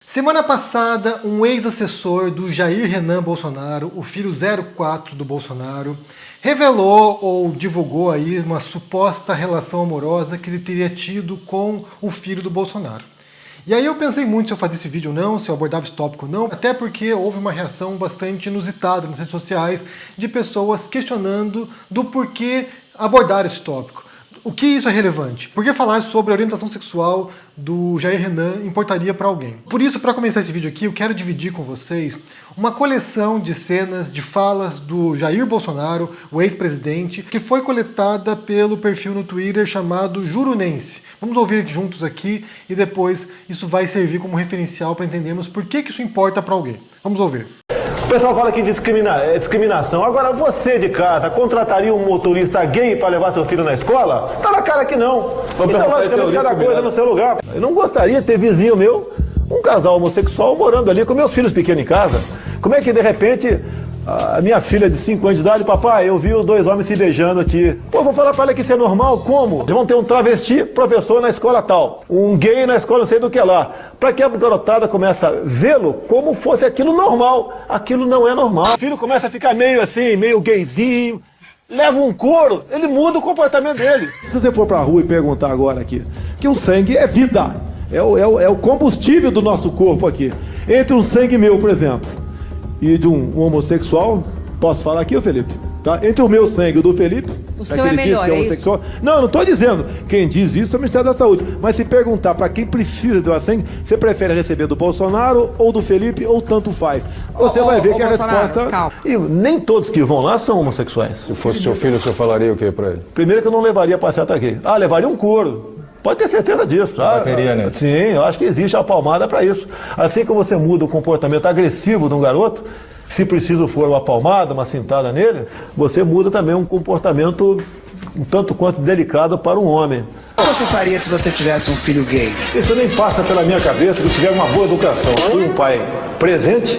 Semana passada, um ex-assessor do Jair Renan Bolsonaro, o filho 04 do Bolsonaro, revelou ou divulgou aí uma suposta relação amorosa que ele teria tido com o filho do Bolsonaro. E aí eu pensei muito se eu fazia esse vídeo ou não, se eu abordava esse tópico ou não, até porque houve uma reação bastante inusitada nas redes sociais de pessoas questionando do porquê abordar esse tópico. O que isso é relevante? Por que falar sobre a orientação sexual do Jair Renan importaria para alguém? Por isso, para começar esse vídeo aqui, eu quero dividir com vocês uma coleção de cenas, de falas do Jair Bolsonaro, o ex-presidente, que foi coletada pelo perfil no Twitter chamado Jurunense. Vamos ouvir juntos aqui e depois isso vai servir como referencial para entendermos por que isso importa para alguém. Vamos ouvir. O pessoal fala que discriminação. Agora, você de casa contrataria um motorista gay para levar seu filho na escola? Tá na cara que não. Então, logicamente, cada coisa no seu lugar. Eu não gostaria de ter vizinho meu, um casal homossexual, morando ali com meus filhos pequenos em casa. Como é que, de repente, a minha filha de 5 anos de idade, papai, eu vi os dois homens se beijando aqui. Pô, vou falar para ela que isso é normal? Como? Eles vão ter um travesti professor na escola tal, um gay na escola não sei do que lá. Para que a garotada começa a vê-lo como fosse aquilo normal. Aquilo não é normal. O filho começa a ficar meio assim, meio gayzinho, leva um couro, ele muda o comportamento dele. Se você for pra rua e perguntar agora aqui, que o sangue é vida, é o combustível do nosso corpo aqui. Entre um sangue meu, por exemplo, e de um homossexual, posso falar aqui, ô Felipe? Tá? Entre o meu sangue e o do Felipe, o seu é melhor, que é homossexual. É isso? Não estou dizendo. Quem diz isso é o Ministério da Saúde. Mas se perguntar para quem precisa doar sangue, você prefere receber do Bolsonaro ou do Felipe ou tanto faz? Você vai ver que a resposta... Calma. E nem todos que vão lá são homossexuais. Se fosse seu filho, você falaria o que para ele? Primeiro que eu não levaria passeata aqui. Levaria um couro. Pode ter certeza disso, tá? Bateria, né? Sim, eu acho que existe a palmada para isso. Assim que você muda o comportamento agressivo de um garoto, se preciso for uma palmada, uma cintada nele, você muda também um comportamento um tanto quanto delicado para um homem. O que você faria se você tivesse um filho gay? Isso nem passa pela minha cabeça que tiver uma boa educação. Fui um pai presente,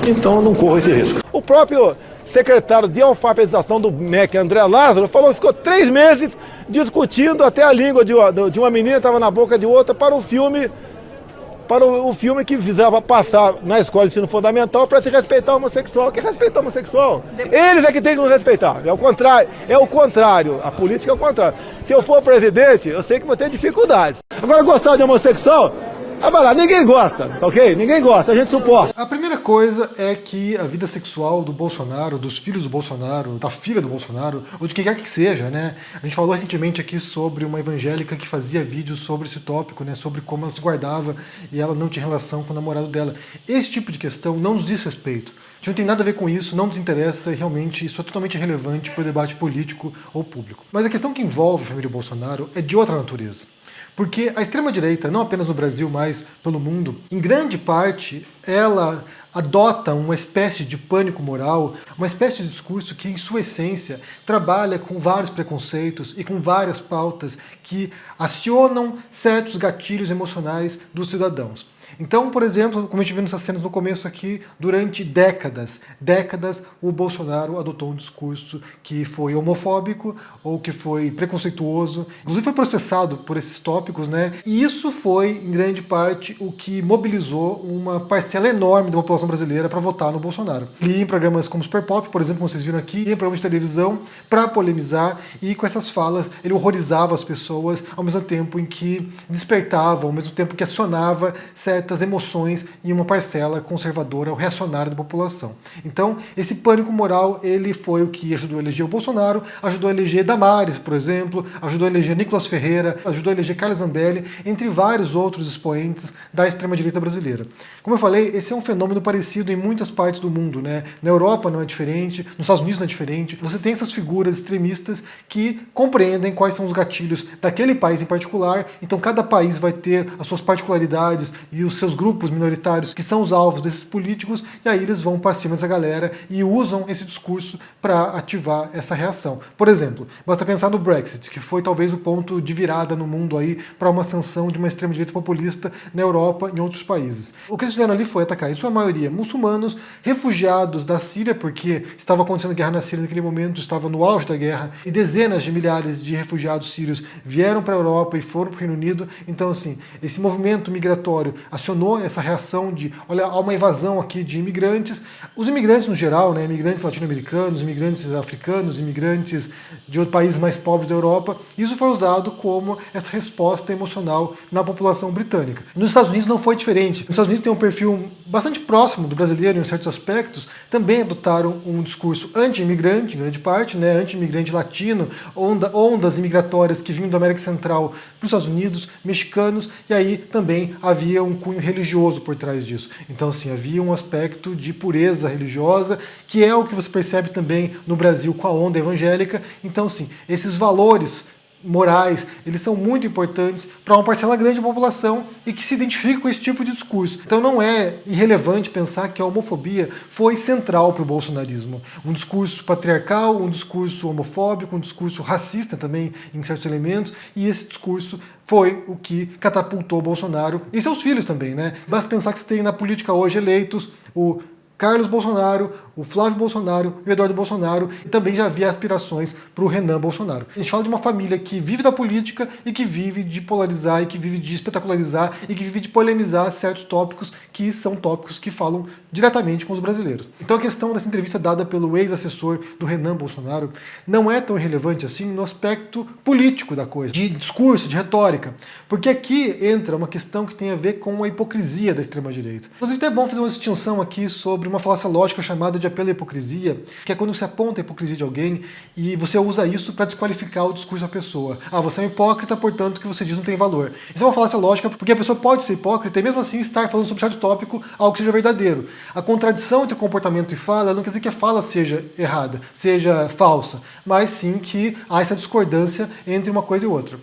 então eu não corro esse risco. O próprio secretário de alfabetização do MEC, André Lázaro, falou que ficou 3 meses discutindo até a língua de uma menina, estava na boca de outra, para o filme que visava passar na escola de ensino fundamental para se respeitar o homossexual. Que respeitar o homossexual? Eles é que tem que nos respeitar. É o contrário. A política é o contrário. Se eu for presidente, eu sei que vou ter dificuldades. Agora, gostar de homossexual, vai lá, ninguém gosta, tá ok? Ninguém gosta, a gente suporta. A primeira coisa é que a vida sexual do Bolsonaro, dos filhos do Bolsonaro, da filha do Bolsonaro, ou de quem quer que seja, né? A gente falou recentemente aqui sobre uma evangélica que fazia vídeos sobre esse tópico, né? Sobre como ela se guardava e ela não tinha relação com o namorado dela. Esse tipo de questão não nos diz respeito. A gente não tem nada a ver com isso, não nos interessa e realmente isso é totalmente irrelevante para o debate político ou público. Mas a questão que envolve a família Bolsonaro é de outra natureza. Porque a extrema-direita, não apenas no Brasil, mas pelo mundo, em grande parte, ela adota uma espécie de pânico moral, uma espécie de discurso que, em sua essência, trabalha com vários preconceitos e com várias pautas que acionam certos gatilhos emocionais dos cidadãos. Então, por exemplo, como a gente viu nessas cenas no começo aqui, durante décadas, o Bolsonaro adotou um discurso que foi homofóbico ou que foi preconceituoso, inclusive foi processado por esses tópicos, né? E isso foi, em grande parte, o que mobilizou uma parcela enorme da população brasileira para votar no Bolsonaro. Ele ia em programas como Super Pop, por exemplo, como vocês viram aqui, ia em programas de televisão para polemizar e com essas falas ele horrorizava as pessoas ao mesmo tempo em que despertava, ao mesmo tempo que acionava certas emoções em uma parcela conservadora ou reacionária da população. Então, esse pânico moral, ele foi o que ajudou a eleger o Bolsonaro, ajudou a eleger Damares, por exemplo, ajudou a eleger Nicolas Ferreira, ajudou a eleger Carla Zambelli, entre vários outros expoentes da extrema-direita brasileira. Como eu falei, esse é um fenômeno parecido em muitas partes do mundo, né? Na Europa não é diferente, nos Estados Unidos não é diferente. Você tem essas figuras extremistas que compreendem quais são os gatilhos daquele país em particular, então cada país vai ter as suas particularidades e os seus grupos minoritários que são os alvos desses políticos, e aí eles vão para cima dessa galera e usam esse discurso para ativar essa reação. Por exemplo, basta pensar no Brexit, que foi talvez o ponto de virada no mundo aí para uma ascensão de uma extrema-direita populista na Europa e em outros países. O que eles fizeram ali foi atacar, em sua maioria, muçulmanos, refugiados da Síria, porque estava acontecendo guerra na Síria naquele momento, estava no auge da guerra, e dezenas de milhares de refugiados sírios vieram para a Europa e foram para o Reino Unido. Então, assim, esse movimento migratório acionou essa reação de, olha, há uma invasão aqui de imigrantes. Os imigrantes no geral, né, imigrantes latino-americanos, imigrantes africanos, imigrantes de outros países mais pobres da Europa, isso foi usado como essa resposta emocional na população britânica. Nos Estados Unidos não foi diferente. Nos Estados Unidos tem um perfil bastante próximo do brasileiro em certos aspectos, também adotaram um discurso anti-imigrante, em grande parte, né, anti-imigrante latino, ondas imigratórias que vinham da América Central para os Estados Unidos, mexicanos, e aí também havia um cunho religioso por trás disso. Então, assim, havia um aspecto de pureza religiosa, que é o que você percebe também no Brasil com a onda evangélica. Então, assim, esses valores morais, eles são muito importantes para uma parcela grande da população e que se identifica com esse tipo de discurso. Então não é irrelevante pensar que a homofobia foi central para o bolsonarismo. Um discurso patriarcal, um discurso homofóbico, um discurso racista também em certos elementos, e esse discurso foi o que catapultou o Bolsonaro e seus filhos também, né? Basta pensar que você tem na política hoje eleitos o Carlos Bolsonaro, o Flávio Bolsonaro e o Eduardo Bolsonaro, e também já havia aspirações para o Renan Bolsonaro. A gente fala de uma família que vive da política e que vive de polarizar, e que vive de espetacularizar, e que vive de polemizar certos tópicos que são tópicos que falam diretamente com os brasileiros. Então a questão dessa entrevista dada pelo ex-assessor do Renan Bolsonaro não é tão irrelevante assim no aspecto político da coisa, de discurso, de retórica, porque aqui entra uma questão que tem a ver com a hipocrisia da extrema-direita. Inclusive é bom fazer uma distinção aqui sobre uma falácia lógica chamada de apelo à hipocrisia, que é quando você aponta a hipocrisia de alguém e você usa isso para desqualificar o discurso da pessoa. Ah, você é um hipócrita, portanto o que você diz não tem valor. Isso é uma falácia lógica porque a pessoa pode ser hipócrita e mesmo assim estar falando sobre certo tópico algo que seja verdadeiro. A contradição entre comportamento e fala não quer dizer que a fala seja errada, seja falsa, mas sim que há essa discordância entre uma coisa e outra.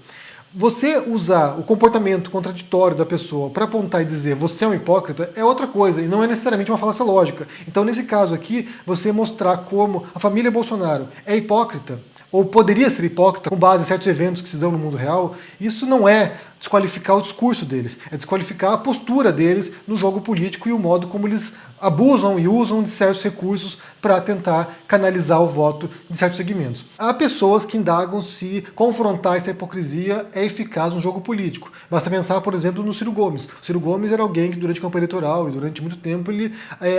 Você usar o comportamento contraditório da pessoa para apontar e dizer você é um hipócrita é outra coisa, e não é necessariamente uma falácia lógica. Então, nesse caso aqui, você mostrar como a família Bolsonaro é hipócrita, ou poderia ser hipócrita com base em certos eventos que se dão no mundo real, isso não é desqualificar o discurso deles, é desqualificar a postura deles no jogo político e o modo como eles abusam e usam de certos recursos para tentar canalizar o voto de certos segmentos. Há pessoas que indagam se confrontar essa hipocrisia é eficaz no jogo político. Basta pensar, por exemplo, no Ciro Gomes. O Ciro Gomes era alguém que durante a campanha eleitoral e durante muito tempo ele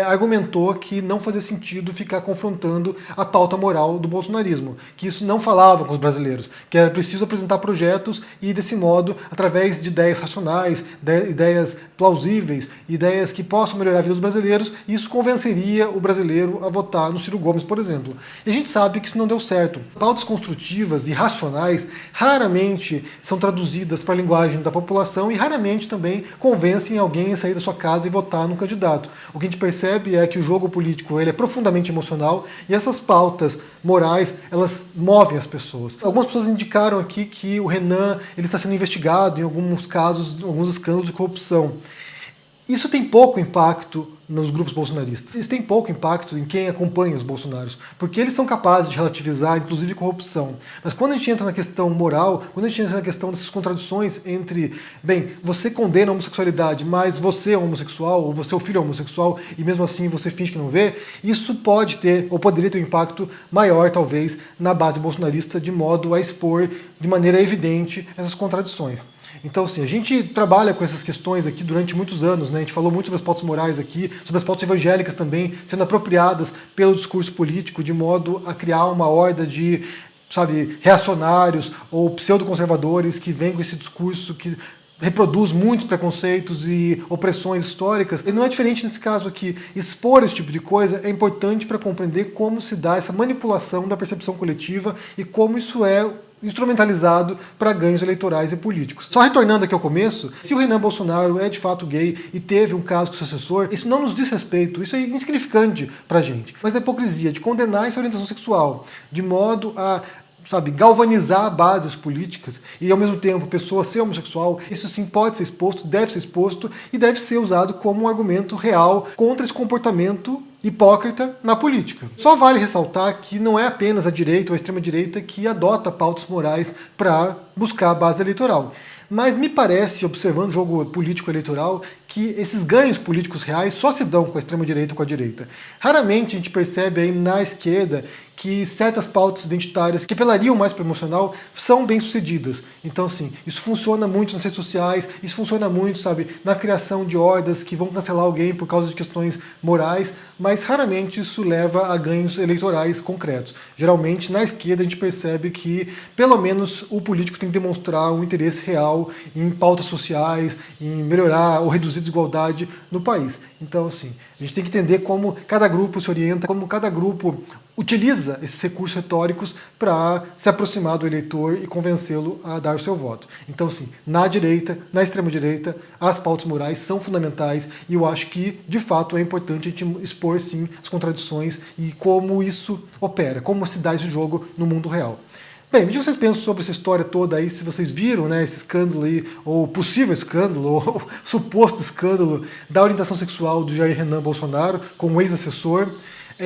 argumentou que não fazia sentido ficar confrontando a pauta moral do bolsonarismo, que isso não falava com os brasileiros, que era preciso apresentar projetos e, desse modo, através de ideias racionais, ideias plausíveis, ideias que possam melhorar a vida dos brasileiros, isso convenceria o brasileiro a votar no Ciro Gomes, por exemplo. E a gente sabe que isso não deu certo. Pautas construtivas e racionais raramente são traduzidas para a linguagem da população e raramente também convencem alguém a sair da sua casa e votar no candidato. O que a gente percebe é que o jogo político ele é profundamente emocional e essas pautas morais, elas movem as pessoas. Algumas pessoas indicaram aqui que o Renan ele está sendo investigado em alguns casos, alguns escândalos de corrupção. Isso tem pouco impacto nos grupos bolsonaristas. Isso tem pouco impacto em quem acompanha os bolsonaros, porque eles são capazes de relativizar, inclusive, corrupção. Mas quando a gente entra na questão moral, quando a gente entra na questão dessas contradições entre, bem, você condena a homossexualidade, mas você é homossexual, ou você é o filho homossexual, e mesmo assim você finge que não vê, isso pode ter, ou poderia ter um impacto maior, talvez, na base bolsonarista, de modo a expor de maneira evidente essas contradições. Então, assim, a gente trabalha com essas questões aqui durante muitos anos, né? A gente falou muito sobre as pautas morais aqui, sobre as pautas evangélicas também, sendo apropriadas pelo discurso político, de modo a criar uma horda de, sabe, reacionários ou pseudoconservadores que vêm com esse discurso que reproduz muitos preconceitos e opressões históricas. E não é diferente nesse caso aqui. Expor esse tipo de coisa é importante para compreender como se dá essa manipulação da percepção coletiva e como isso é instrumentalizado para ganhos eleitorais e políticos. Só retornando aqui ao começo, se o Renan Bolsonaro é de fato gay e teve um caso com seu assessor, isso não nos diz respeito, isso é insignificante para a gente. Mas a hipocrisia de condenar essa orientação sexual de modo a, sabe, galvanizar bases políticas e ao mesmo tempo a pessoa ser homossexual, isso sim pode ser exposto, deve ser exposto e deve ser usado como um argumento real contra esse comportamento hipócrita na política. Só vale ressaltar que não é apenas a direita ou a extrema-direita que adota pautas morais para buscar a base eleitoral. Mas me parece, observando o jogo político eleitoral, que esses ganhos políticos reais só se dão com a extrema-direita ou com a direita. Raramente a gente percebe aí na esquerda que certas pautas identitárias que apelariam mais para o emocional são bem-sucedidas. Então, assim, isso funciona muito nas redes sociais, isso funciona muito, sabe, na criação de hordas que vão cancelar alguém por causa de questões morais, mas raramente isso leva a ganhos eleitorais concretos. Geralmente, na esquerda, a gente percebe que, pelo menos, o político tem que demonstrar um interesse real em pautas sociais, em melhorar ou reduzir a desigualdade no país. Então, assim, a gente tem que entender como cada grupo se orienta, como cada grupo utiliza esses recursos retóricos para se aproximar do eleitor e convencê-lo a dar o seu voto. Então, sim, na direita, na extrema-direita, as pautas morais são fundamentais e eu acho que, de fato, é importante a gente expor, sim, as contradições e como isso opera, como se dá esse jogo no mundo real. Bem, me diga o que vocês pensam sobre essa história toda aí, se vocês viram, né, esse escândalo aí, ou possível escândalo, ou suposto escândalo da orientação sexual do Jair Renan Bolsonaro como ex-assessor.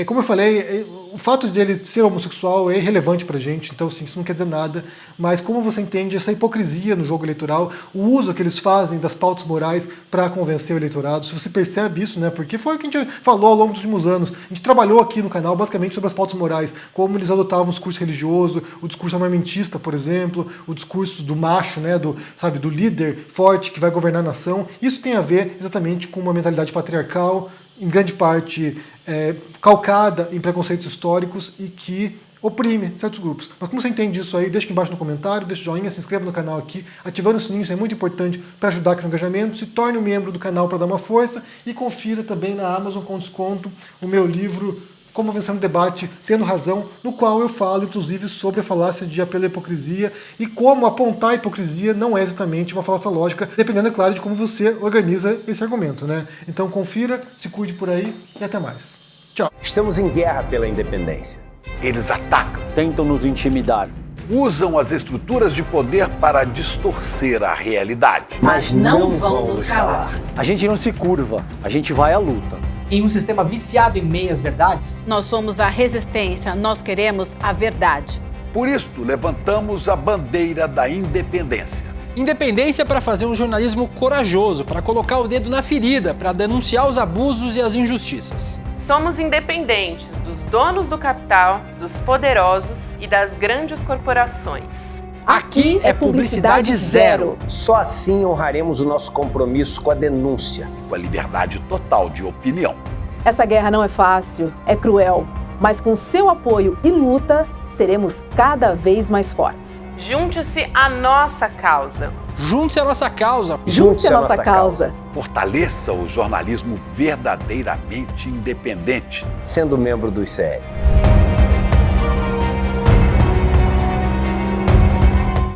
Como eu falei, o fato de ele ser homossexual é irrelevante pra gente, então assim, isso não quer dizer nada, mas como você entende essa hipocrisia no jogo eleitoral, o uso que eles fazem das pautas morais para convencer o eleitorado, se você percebe isso, né, porque foi o que a gente falou ao longo dos últimos anos, a gente trabalhou aqui no canal basicamente sobre as pautas morais, como eles adotavam o discurso religioso, o discurso armamentista, por exemplo, o discurso do macho, né, do líder forte que vai governar a nação, isso tem a ver exatamente com uma mentalidade patriarcal, em grande parte calcada em preconceitos históricos e que oprime certos grupos. Mas como você entende isso aí, deixa aqui embaixo no comentário, deixa o joinha, se inscreva no canal aqui, ativando o sininho, isso é muito importante para ajudar aqui no engajamento, se torne um membro do canal para dar uma força e confira também na Amazon com desconto o meu livro Como Vencer um Debate Tendo Razão, no qual eu falo, inclusive, sobre a falácia de apelo à hipocrisia e como apontar a hipocrisia não é exatamente uma falácia lógica, dependendo, é claro, de como você organiza esse argumento, né? Então confira, se cuide por aí e até mais. Tchau. Estamos em guerra pela independência. Eles atacam, Tentam nos intimidar. usam as estruturas de poder para distorcer a realidade. Mas não vão nos calar. A gente não se curva, a gente vai à luta. Em um sistema viciado em meias-verdades, Nós somos a resistência, nós queremos a verdade. Por isto, levantamos a bandeira da independência. Independência para fazer um jornalismo corajoso, para colocar o dedo na ferida, para denunciar os abusos e as injustiças. Somos independentes dos donos do capital, dos poderosos e das grandes corporações. Aqui é publicidade zero. Só assim honraremos o nosso compromisso com a denúncia. Com a liberdade total de opinião. Essa guerra não é fácil, é cruel, mas com seu apoio e luta, seremos cada vez mais fortes. Junte-se à nossa causa. Junte-se à nossa causa. Junte-se à nossa causa. Fortaleça o jornalismo verdadeiramente independente. Sendo membro do ICL.